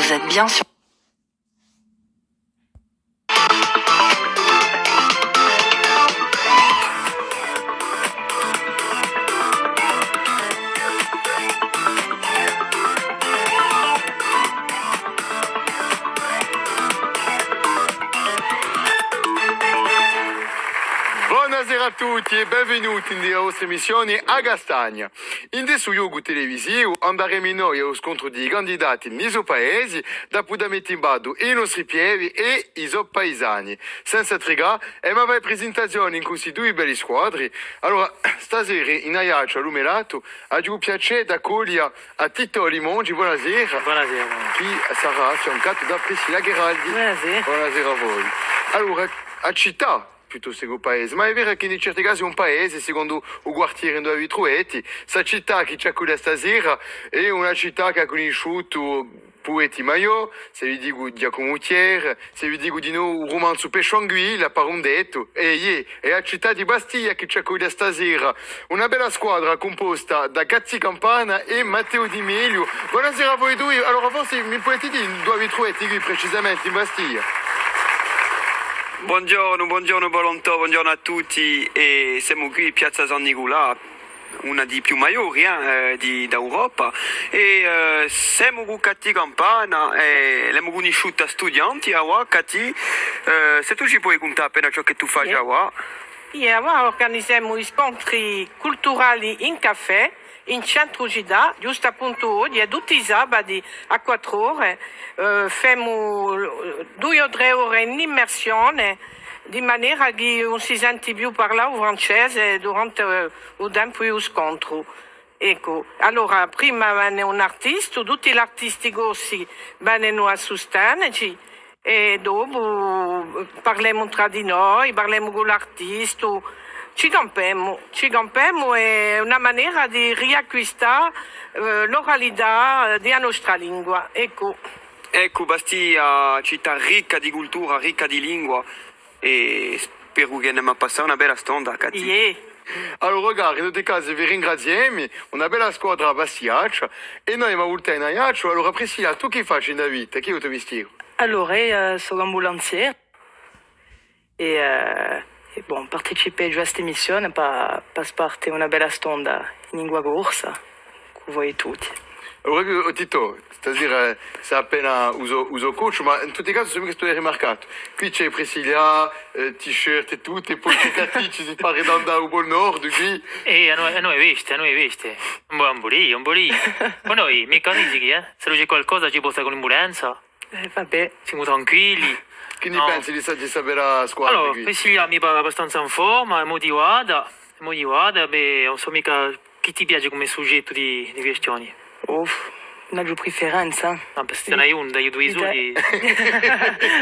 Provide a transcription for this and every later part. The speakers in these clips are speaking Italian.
Vous êtes bien sur... Buonasera a tutti e benvenuti nella vostra emissione a Castagna. In questo gioco televisivo andremo noi allo scontro di candidati nei suoi paesi, dopo da mettere in ballo i nostri piedi e i suoi paesani. Senza trigà, e ma vai presentazione in questi due belli squadri. Allora, stasera in Aiaccio a Lumelato, ho il piacere di accogliere a Tito Limongi. Buonasera. Buonasera. Chi sarà affiancato da Priscilla Gheraldi. Buonasera. Buonasera a voi. Allora, a città piuttosto che un paese, ma è vero che in certi casi un paese, secondo il quartiere dove vi trovate, questa città che c'è qui stasera è una città che ha conosciuto poeti Maio, se vi dico Giacomo Thiers, se vi dico di noi un romanzo Pescianguilla, per un detto, e la città di Bastiglia che c'è qui stasera, una bella squadra composta da Cazzi Campana e Matteo Di Meglio. Buonasera a voi due, allora forse mi potete dire dove vi trovate qui precisamente in Bastiglia? Buongiorno Volontò, buongiorno a tutti e siamo qui in Piazza San Nicolò, una di più maggiori d'Europa e siamo con Catti Campana e l'abbiamo conosciuta studianti a Catti, se tu ci puoi contare appena ciò che tu fai a organizziamo scontri culturali in caffè in centro città, giusto appunto oggi, e tutti i sabati a 4 ore facciamo 2 o 3 ore in immersione, di maniera che non si sente più parlare francese durante il tempo dello scontro. Ecco, allora prima viene un artista, tutti gli artisti grossi vengono a sostenerci e dopo parliamo tra di noi, parliamo con l'artista. Ci campiamo è una maniera di riacquistare l'oralità della nostra lingua. Ecco, Bastia, città ricca di cultura, ricca di lingua e spero che andiamo a passare una bella stonda, Catti. yeah. Allora, ragazzi, in tutti i casi vi ringraziamo, una bella squadra a Bastiaccia e noi abbiamo avuto in Aiaccio. Allora, Priscilla, tu che fai in vita? Che è il tuo mestiere? Allora, sono ambulancier e bon, partecipe a questa emissione per parte una bella stonda in lingua corsa con voi tutti. Allora, Tito, stasera sei appena uso coach, ma in tutti i casi sembra che tu hai rimarcato. Qui c'è Priscilla, t-shirt e tutto, e poi Catti ci si fa ridondare un po' al nord, qui. E a noi viste. Un bolì. Ma noi, mica risichi, Se non c'è qualcosa ci possa con l'ambulanza. Vabbè. Siamo tranquilli. Che ne No. pensi di sapere la squadra Allora, qui? Priscilla mi pare abbastanza in forma, è motivata, beh, non so mica chi ti piace come soggetto di questioni. Non ho preferenza. No, per se ne hai un, dai due soldi,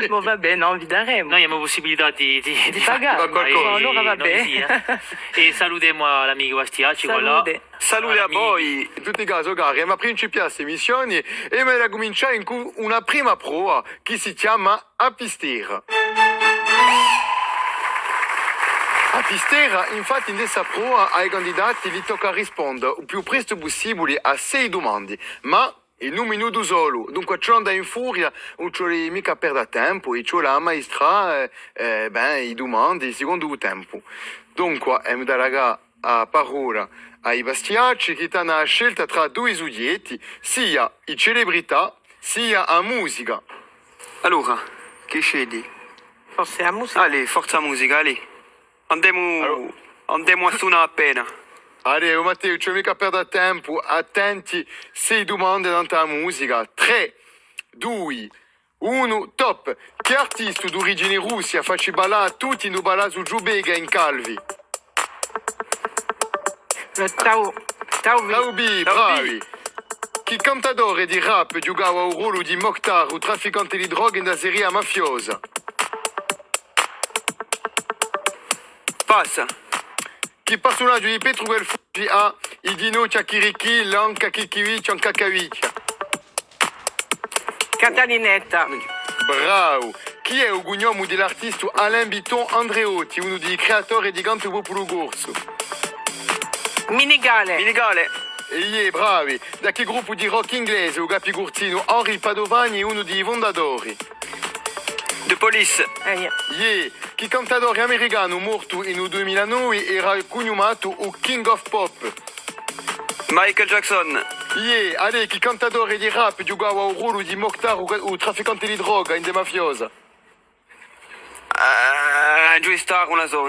Boh, vabbè, no, vi daremo. noi abbiamo possibilità di pagare. Ma qualcosa. Allora vabbè. E salutiamo l'amico Bastiacci, voilà. Salute a voi! In tutti i casi, cari, ma principiare queste missioni e me la cominciare in una prima prova che si chiama Apistera. Apistera, infatti, in questa prova ai candidati gli tocca rispondere il più presto possibile a 6 domande, ma in un minuto solo. Dunque, ciò anda in furia, non ci vuole mica perdere tempo e ci vuole ammaestrare i domande secondo il tempo. Dunque, mi darà a parola ai Bastiacci che hanno una scelta tra 2 soggetti, sia in celebrità sia a musica. Allora, che scegli? Forse la musica. Allez, forza musica, allez. Andiamo a suonare appena. Allora, Matteo, ci mica perdere tempo, attenti, 6 domande dentro la musica. 3, 2, 1, top! Che artista d'origine russia faccia ballare tutti in ballare giù bega in calvi? Ciao. Taubi, bravi! Che cantatore di rap giocava il ruolo di Mokhtar, un trafficante di droghe nella serie mafiosa? Passa. Che personaggio di Petruel Fuggi ha il dino Chakiriki, l'anca Kikiwiccia, Kakawiccia? Catalinetta. Bravo! Chi è il cognome dell'artista Alain Bitton Andreotti, uno dei creatori di Canto Popolo Gorso? Minigale. Minigale. E bravi. Da che gruppo di rock inglese, o Gapi Gurzino, Henri Padovani e uno di Vondadori. The Police. Chi cantatore americano morto nel 2009 era cognomato o King of Pop. Michael Jackson. Allez, chi cantatore di rap giocava un ruolo di Mokhtar o trafficante di droga in The Mafiosa. Joey Star, una so.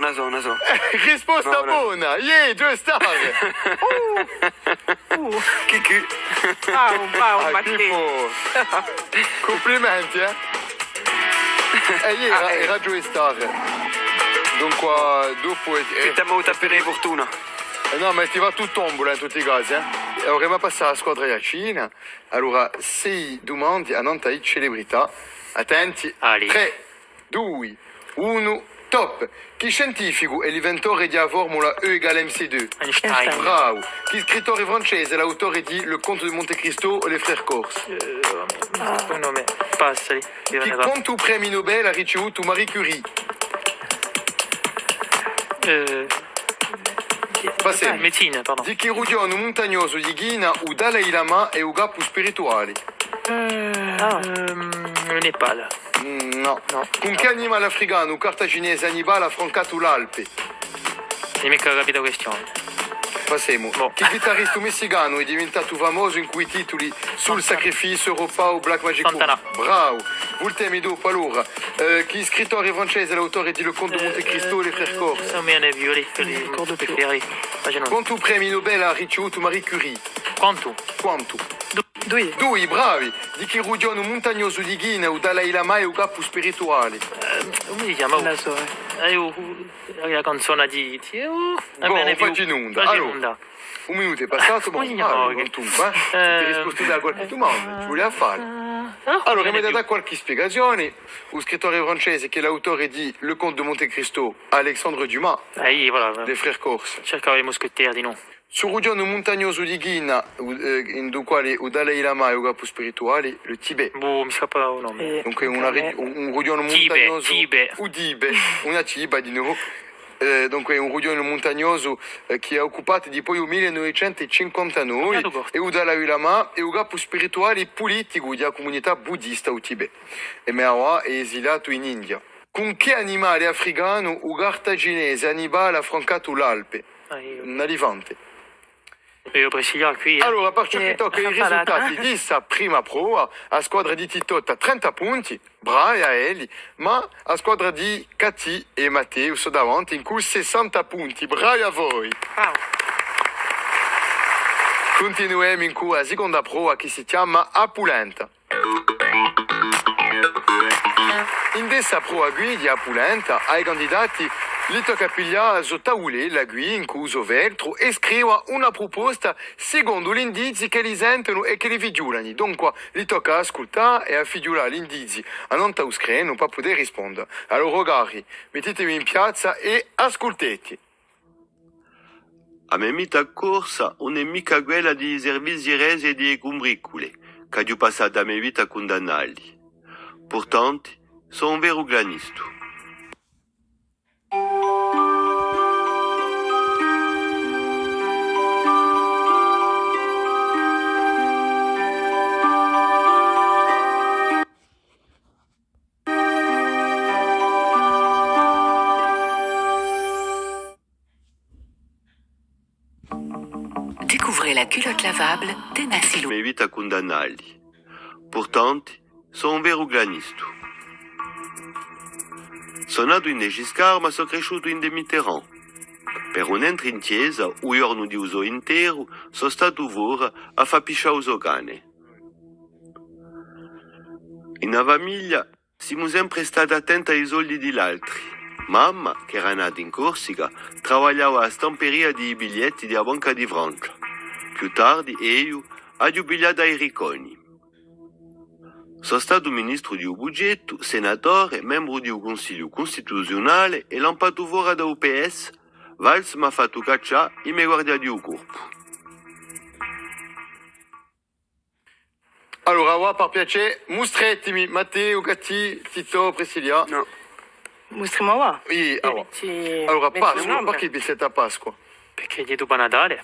Risposta No. buona, Joe Star. Chi? Bravo, Matteo. Tipo, complimenti, era Joe Star. Dunque, dopo... Putain, ma tapere fortuna. No, ma ti va tutto tombola in tutti i casi, Allora, passare alla squadra della Cina. Allora, 6 domande a Nantai celebrità. Attenti. Ali. 3, 2, 1, top. Chi scientifico è l'inventore della formula E égale MC2? Einstein. Bravo. Chi scrittore francese è l'autore di Le Conte de Monte Cristo e les Frères Corse? Un nome. Passali. Chi quanto premi Nobel ha ricevuto Marie Curie? Passiamo. Medicina, pardon. Di chi rugione montagnoso di Ghina o Dalai Lama e o capo spirituali? Nepal. No. Con che animale africano cartaginese Annibale ha affroncato l'Alpe? Non mi ho capito la questione. Passiamo. Boh. Che chitarrista messicano è diventato famoso in cui titoli Sul sacrificio, Europa o Black Magic Woman? Santana. Bravo. Ultimi dopo allora. Chi scrittore francese è l'autore di Le Conte de Monte Cristo e les Frères Corse? Ça me ne violi que les préférés. Quanto premi Nobel ha ricevuto Marie Curie? Quanto? Quanto? Due. Due, bravi. Di chi rugione montagnoso di Ghina o Dalai Lama e o capo spirituali? Come si chiama? La so, La canzone di... Facci in onda. Allora, un minuto è passato, ma non tu, ti hai risposto da qualche domanda, ci voleva fare. Allora, mi dà qualche spiegazione. Lo scrittore francese che è l'autore di Le Conte de Monte Cristo, Alexandre Dumas, Voilà. Les Frères Corse. Cercavo i moschettieri di no. Sul rugione montagnoso di Ghina, in quale o Dalai Lama e o capo spirituali, il Tibet. Boh, mi scappa un nome. Dunque un rugione Tibe, montagnoso Tibe. Udibe, una ciba di nuovo. Dunque un rugione montagnoso che è occupato di poi 1959 e o Dalai Lama e o capo spirituale e politico della comunità buddista o Tibet. E Meawa è esilato in India. Con che animale africano o cartaginese Annibale ha affrontato l'Alpe? Un elefante. Io presidio qui. Allora, perciò che tocca i risultati di questa prima prova, a squadra di Titotta 30 punti, bravi a Eli, ma a squadra di Cati e Matteo sono davanti in cui 60 punti, bravi a voi. Bravo. Continuiamo in cui la seconda prova che si chiama Apulenta. In questa prova guida Apulenta, ai candidati li tocca pigliare sottaule la guida in cui uso veltro e scrive una proposta secondo gli indizi che li sentono e che li figliolano. Dunque, li tocca ascoltare e affigliolare gli indizi a non tauscreno per poter rispondere. Allora, ragazzi, mettetevi in piazza e ascoltate. A me mita corsa non è mica quella di servizi resi e di combricole, che ho passato la mia vita a condannarli. Portanto, sono un vero glanisto. Découvrez la culotte lavable Tenacity. La mia vita a condannarli. Portanto, sono un vero glanisto. Sono nato in De Giscard, ma sono cresciuto in De Mitterrand. Per un entro in chiesa, un giorno di uso intero, sono stato ora a far pisciare uso cane. In una famiglia siamo sempre stati attenti ai soldi degli altri. Mamma, che era nata in Corsica, lavorava alla stamperia di biglietti della Banca di Francia. Più tardi, io ho giubilato ai Ricconi. Sono stato ministro di budgetto, senatore, membro di un consiglio costituzionale e lampato fuori da UPS, Valls mi ha fatto cacciare e mi guarda di un corpo. Allora, ora per piacere, mostratemi Matteo, Cati, Tito, Priscilla. No. Mostrimo qua. Allora, Ci allora metto un Pasqua, nome. perché vi siete a Pasqua? perché è dopo Natale.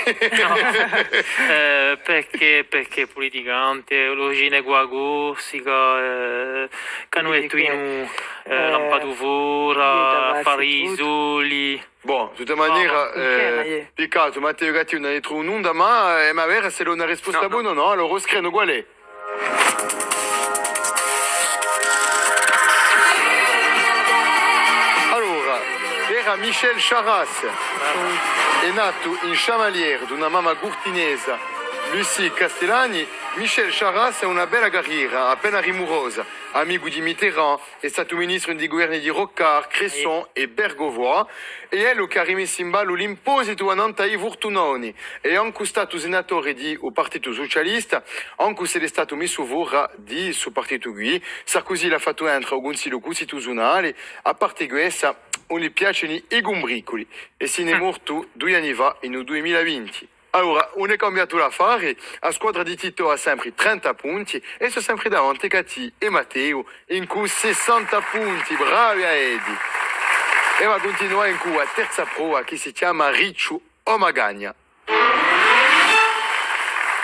No. Perché politicamente, l'origine qua corsica, Canuetto in Lampaduvora, Farisoli. Bon, de toute manière, peccato, Matteo Gatti non ne trouve un ma ma vera se non ha risposta buona no, allora scrivono qual è. Allora, era Michel Charras, è nato in Chamalières da una mamma gurtinesa, Lucie Castellani. Michel Charras è una bella carriera, appena rimurosa, amico di Mitterrand, è stato ministro di governi di Rocard, Cresson e Bergovois, e è lo che ha rimesso in ballo l'imposito a Nantai Fortunoni, e anche stato senatore di o Partito Socialista, anche se è stato messo fuori di suo partito qui, Sarkozy l'ha fatto entrare al Consiglio Costituzionale, a parte questa, non gli piacciono i gombricoli, e se ne è morto 2 anni fa, nel 2020. Allora, on è cambiato l'affare, la squadra di Tito ha sempre 30 punti e sono sempre davanti Cati e Matteo in cui 60 punti, bravi a Edi. E va continuare in cui a terza prova che si chiama Ricciu o Magagna.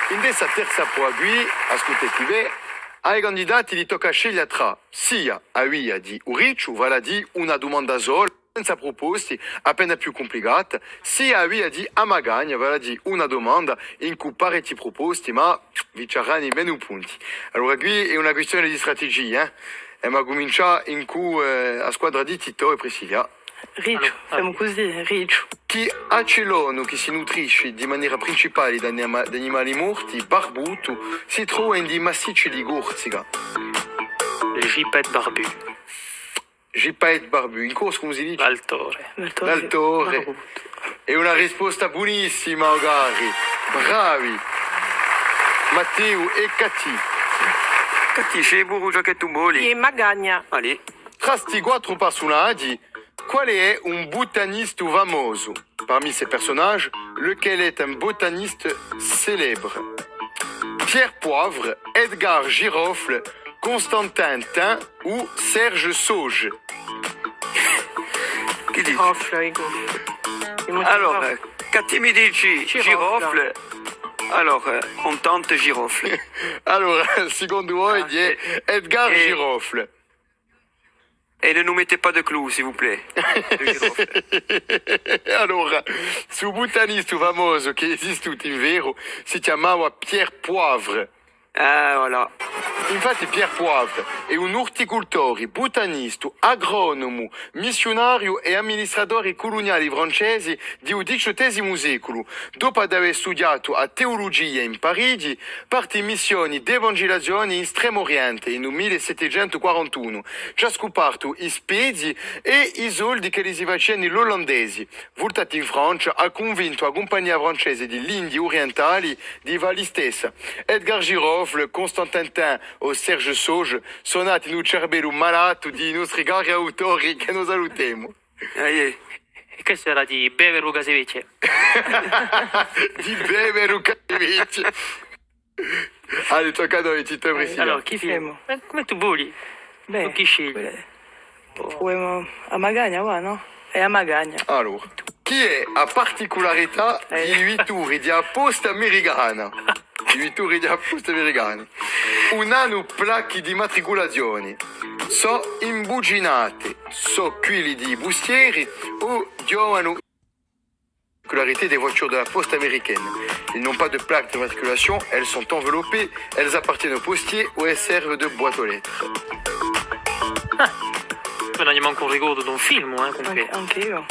In questa terza prova qui, ascoltate bene, ai candidati gli tocca scegliere tra sia a via di Ricciu, vale a dire una domanda sola, senza proposte, appena più complicata, sia a via di Amagagna, vale a dire una domanda in cui parecchi proposti, ma viceranno meno punti. Allora qui è una questione di strategia, e ma comincia in cui la squadra di Tito e Presilia. Riccio, facciamo così, Riccio. Chi ha celono che si nutrisce di maniera principale da animali morti, barbuto, si trova in dei massicci di Corsica. Le Gipette Barbu. Gipette Barbu, in corso come si dice? L'Altore. È una risposta buonissima, Ogari. Bravi. Matteo e Cati. Catti, c'è burro giacchetto boli. E Magagna. Allez. Tra sti 4 personaggi, quale è un botaniste famoso? Parmi ces personnages, lequel est un botaniste célèbre? Pierre Poivre, Edgar Girofle, Constantin Tin ou Serge Sauge? Chi dici? Girofle, Allora, Catti mi dici girofle. Allora, on tente girofle. Allora, secondo voi è Edgar Girofle. Et ne nous mettez pas de clous, s'il vous plaît. De girofle. Allora, su botanista famoso che esiste in vero si chiamava Pierre Poivre. Ah, voilà. Infatti Pierre Poivre è un orticoltore, botanista, agronomo, missionario e amministratore coloniale francese del XVIII secolo. Dopo aver studiato a teologia in Parigi, parte in missioni di evangelazione in Estremo Oriente nel 1741. Ci ha scoperto i spedi e i soldi che li si facevano gli olandesi. Voltato in Francia, ha convinto la compagnia francese delle Indie orientali di Valli stessa. Edgar Girofle, Constantin Tin o Serge Sauge sono nati in un cervello malato di nostri cari autori che noi salutiamo. Allez. E questo era di Beve Lukasevic. Di beve Lukasevic. Allez, tocca a noi, Tito e Priscilla. Allora, chi Femo. come tu voli? Beh, Chi scegli? proviamo a Magagna, va, no? È a Magagna. Allora, chi è a particolarità di vittori di apposta americana? Di vittori di apposta americani. Un anno placchi di matricolazione. So imbuginate, so quili di bustieri o giovano particularité des voitures de la poste américaine. Ils n'ont pas de plaque de matriculation, elles sont enveloppées, elles appartiennent au postier ou elles servent de boîte aux lettres. Poi non gli manca un ricordo di un film, comunque. Anche io.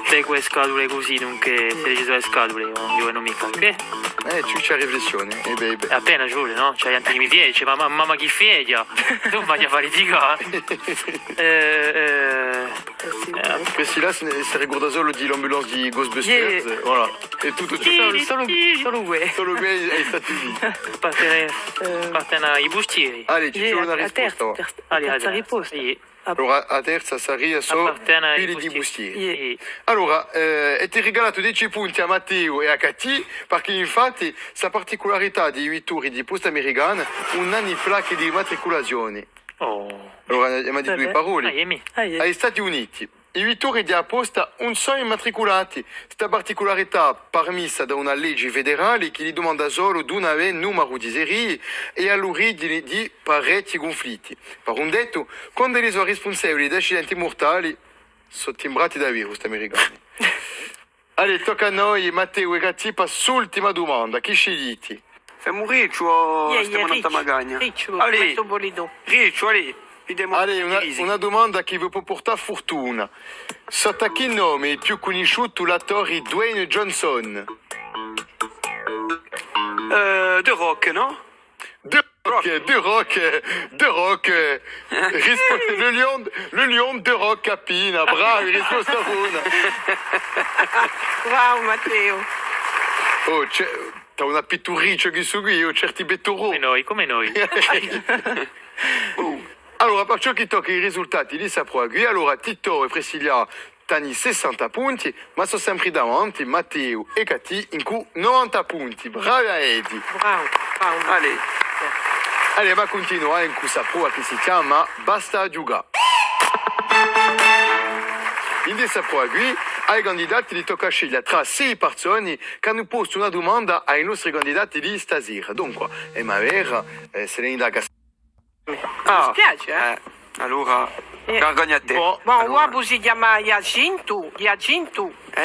Sai quelle scatole così, dunque se leggi sulle scatole, non giovano mica. Che? Tu ci hai riflessione. Appena ci vuole, no? C'hai anche i miei piedi, ma mamma chi figlia? Non vai a fare litigare. Priscilla si ricorda solo di l'ambulance di Ghostbusters. Yeah. Voilà. E tutto ciò. Solo lui. Solo lui è stato lì. Appartiene ai bustieri. Allez, ci sono una A risposta. terza risposta. Sì. Allora, a terza sarebbe so Appartiene ai quelli di bustieri. Sì. Allora, è ti regalato 10 punti a Matteo e a Cati perché infatti sa particolarità di vetture di posta americana un anno di placche di matricolazione. Oh. Allora, mi ha detto due parole. Miami. Agli Stati Uniti, I vittori di apposta non sono immatricolati. Sta particolarità permessa da una legge federale che gli domanda solo di non avere numero di serie e all'origine di parecchi conflitti. Per un detto, quando li sono responsabili di accidenti mortali, sono timbrati da virus americani. Allora, tocca a noi, Matteo e Gatti, per l'ultima domanda. Chi scegliete? Femo riccio o stiamo andando a magagna? Riccio, Ali, questo bolido. riccio, Ali. Vediamo Allora, easy. una domanda che vi può portare fortuna. Sotto che nome è il più conosciuto l'attore Dwayne Johnson? The Rock, no? The Rock. Le lion de Rock Capina. Bravo, risposta buona. Bravo Matteo. Oh, t'ha una pitturiccia che su qui, certi bettorò. Come noi. Allora, per ciò che tocca i risultati li saprò qui, allora Tito e Priscilla hanno 60 punti, ma sono sempre davanti Matteo e Cati in cui 90 punti. Brava Edi. Bravo. Allez. Allora, ma continuare in questa prova che si chiama Basta giocare. In questa prova qui, ai candidati li tocca scegliere tra 6 persone che hanno posto una domanda ai nostri candidati di stasera. Dunque, è vera, se ne indaga. Mi spiace, eh? Allora, vergogna a te. Boh. Ma Allora. uomo si chiama Jacinto.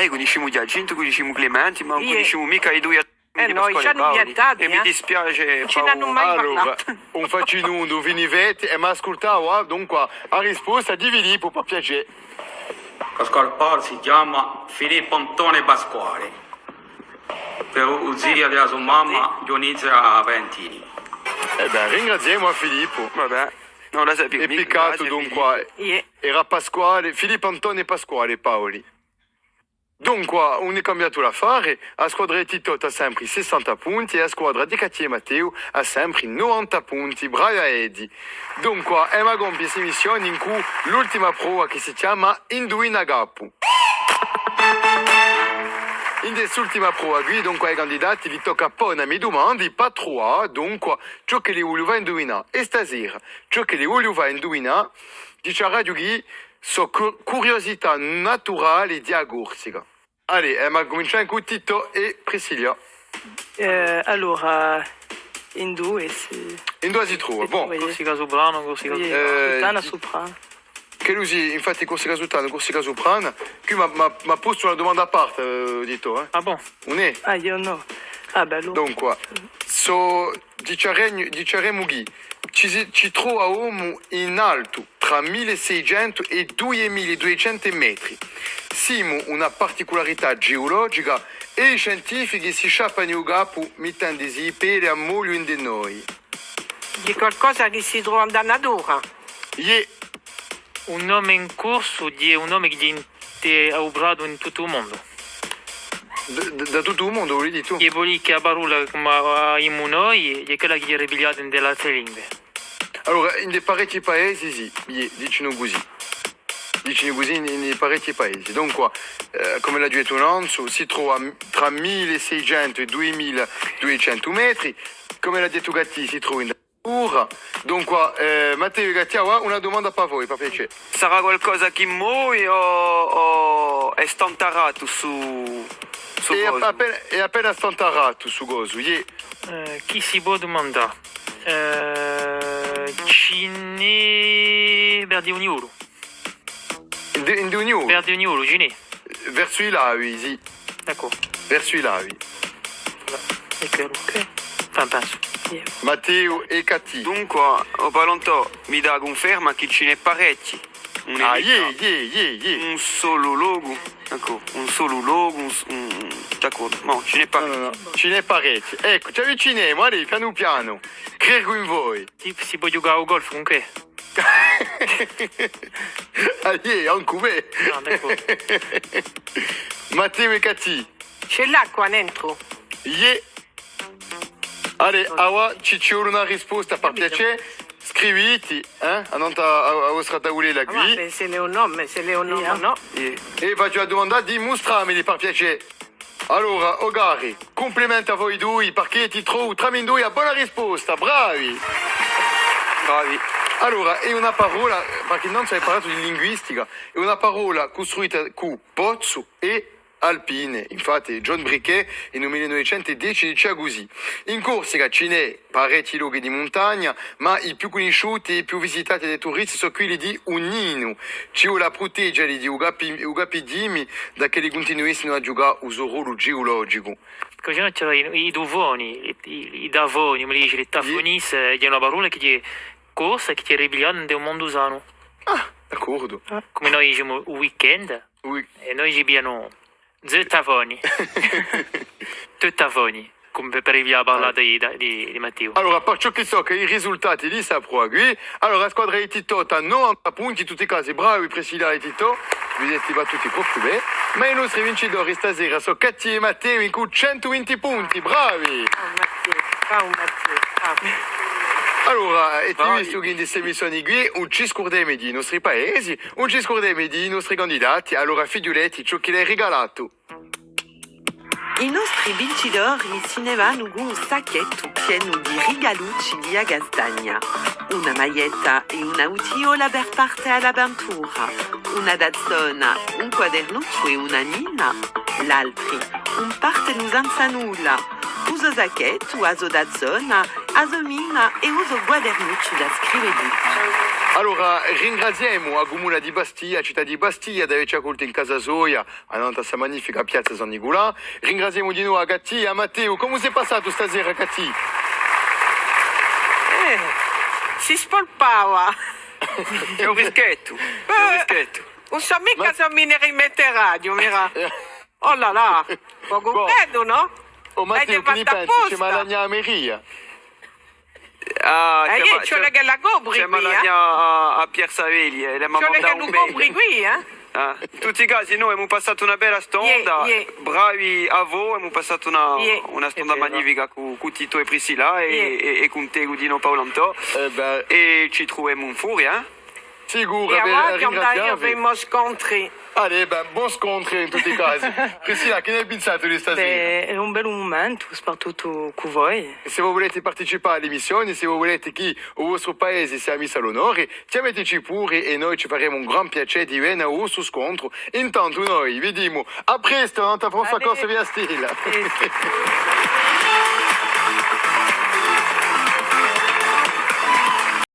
Conosciamo Giacinto, conosciamo Clementi, ma non Io- conosciamo mica i due noi ci hanno vietati, E mi dispiace, Ce l'hanno Paolo. mai Allora, parlato. un facinudo, vinivete e mi ascoltavo, dunque, a risposta di Filippo per piacere. Pasquale si chiama Filippo Antone Pasquale, per zia della sua mamma Dionisia Ventini. Ringraziamo a Filippo. Vabbè, non la sapevo. E mica, peccato grazie, dunque, Yeah. era Pasquale, Filippo Antone Pasquale Paoli. Dunque, un è cambiato a fare, la squadra di Tito ha sempre 60 punti e la squadra di Cati e Matteo ha sempre 90 punti. Brava Edi. Dunque, è una compiessa missione in cui l'ultima prova che si chiama Indovina Gapu. In quest'ultima prova qui, dunque, ai candidati gli tocca porre mi domande, pas trois, dunque, ciò che li vogliono indovinare. E stasera, ciò che li vogliono indovinare, dice a radio qui, so curiosità naturale di agursica. Allora, ma cominciamo con Tito e Priscilla. Allora, in due si... In due si trova. Bon, Corsica soprano, corsica Soprano, soprano. che lui si, infatti, corsica soprano, corsica soprano, qui mi ha posto una domanda a parte, Tito, eh. Ah bon? Un è? Ah, io no. Ah, bello. Dunque, diciamo che ci troviamo in alto tra 1600 e 2200 metri. Siamo una particolarità geologica e i scientifici si sciappano il capo mettendosi i peli a moglio in di noi. Di qualcosa che si trova da natura. Yeah. Un nome in corso di un nome che è usato in tutto il mondo. Da tutto il mondo, vuoi dire tu? E poi che a parola come abbiamo noi è quella che è ripigliata nelle altre lingue. Allora, in dei parecchi paesi, sì, dicono così. Dicono così nei parecchi paesi. Dunque, come l'ha detto Nanzo, si trova tra 1600 e 2200 metri. Come l'ha detto Gatti, si trova in natura. Dunque, Matteo e Gatti, una domanda per voi, per piacere. Sarà qualcosa che muoio o è stantarato su È cosa? appena stantarato su gozo, yeah. Chi si può domandare? Cine per di un euro. In ognuno, Per di un euro, Cine. verso i lavi, sì. Ecco. Verso i lavi. È chiaro, ok? Enfin, penso. Matteo e Catti. Dunque, ho parlato, mi dà conferma che ce n'è parecchi. Ah, yeah. Un solo logo. Ecco, un solo logo, d'accordo, no, ce n'è parecchi. No. Ce n'è parecchi. Ecco, ci avviciniamo, allora, piano piano. Credo in voi. Si può giocare al golf comunque. Ah, yeah, anche me. No, d'accordo. Matteo e Catti. C'è l'acqua dentro. Yeah. Allora, ora ci vuole una risposta per piacere. Scriviti, a vostra tavolella Ma qui. se le un nome, no. E faccio la domanda, dimostrameli per piacere. Allora, Ogari, complimenti a voi due perché ti trovo tra me due a buona risposta, bravi! Bravi. Allora, è una parola, perché non si è parlato di linguistica, è una parola costruita con pozzo e alpine. Infatti John Briquet nel 1910 diceva così: in Corsica ce n'è parecchi luoghi di montagna, ma i più conosciuti e i più visitati dai turisti sono quelli di Ugnino. Ci vuole proteggere di Ugapidimi da che li continuissero a giocare un ruolo geologico. Così non c'erano i duvoni, i davoni, come dice, i tafonis, è una parola che è corsa, che è ribiliata nel mondo usano. Ah, d'accordo. Come noi diciamo il weekend, Oui. e noi abbiamo due tavoni, due tavoni, come per arrivare a parlare di Matteo. Allora, per ciò che so che i risultati li saprò qui, allora la squadra di Tito ha 90 punti, in tutti i casi bravi Priscilla e Tito, vi siete battuti proprio bene, ma i nostri vincitori stasera sono Catti e Matteo con 120 punti, bravi! Bravo Matteo. Allora, e tu Vai. visto che in queste missioni qui, non ci scordiamo dei nostri paesi, non ci scordiamo dei nostri candidati, allora figlioletti, ciò che l'hai regalato. I nostri vincitori se ne vanno con un sacchetto pieno di regalucci di Agastagna, una maglietta e un'autiola per parte all'avventura, una dazzona, un quadernuccio e una nina, l'altri, un partenus senza nulla, uso sacchetto, uso dazzona, uso mina e uso quadernuccio da scrivere. Allora, ringraziamo a Comune di Bastiglia, città di Bastiglia, di averci accolto in casa Soia, a questa magnifica piazza San Nicolà. Ringraziamo di nuovo a Gatti e a Matteo. Come si è passato stasera, Gatti? Si spolpava. C'è un rischetto. Non so mica se mi ne rimette radio, mira. Oh là là, poco credo, no? Oh, Matteo, che ne pensi? C'è malagna a Meria? C'è le che la copri C'è qui, Malagna a Pier Savelli, le C'è le mandato che un non bene. copri qui, In tutti i casi noi abbiamo passato una bella stonda, Yeah. bravi a voi, abbiamo passato Yeah. una stonda È vero. magnifica con Tito e Priscilla Yeah. e con te Gudino Paolantò Beh, e ci troviamo in furia. sicuro, E a volte ringraziamo. abbiamo scontri. Allora, buon scontro in tutti i casi. Priscilla, che ne hai pensato di stasera? Beh, è un bel momento, soprattutto con voi. Se voi volete partecipare alle missioni, se voi volete che il vostro paese sia messo all'onore, chiamateci pure e noi ci faremo un gran piacere di venire al vostro scontro. Intanto noi vi diamo a presto, non ti François Allez. Corse via Stile. E-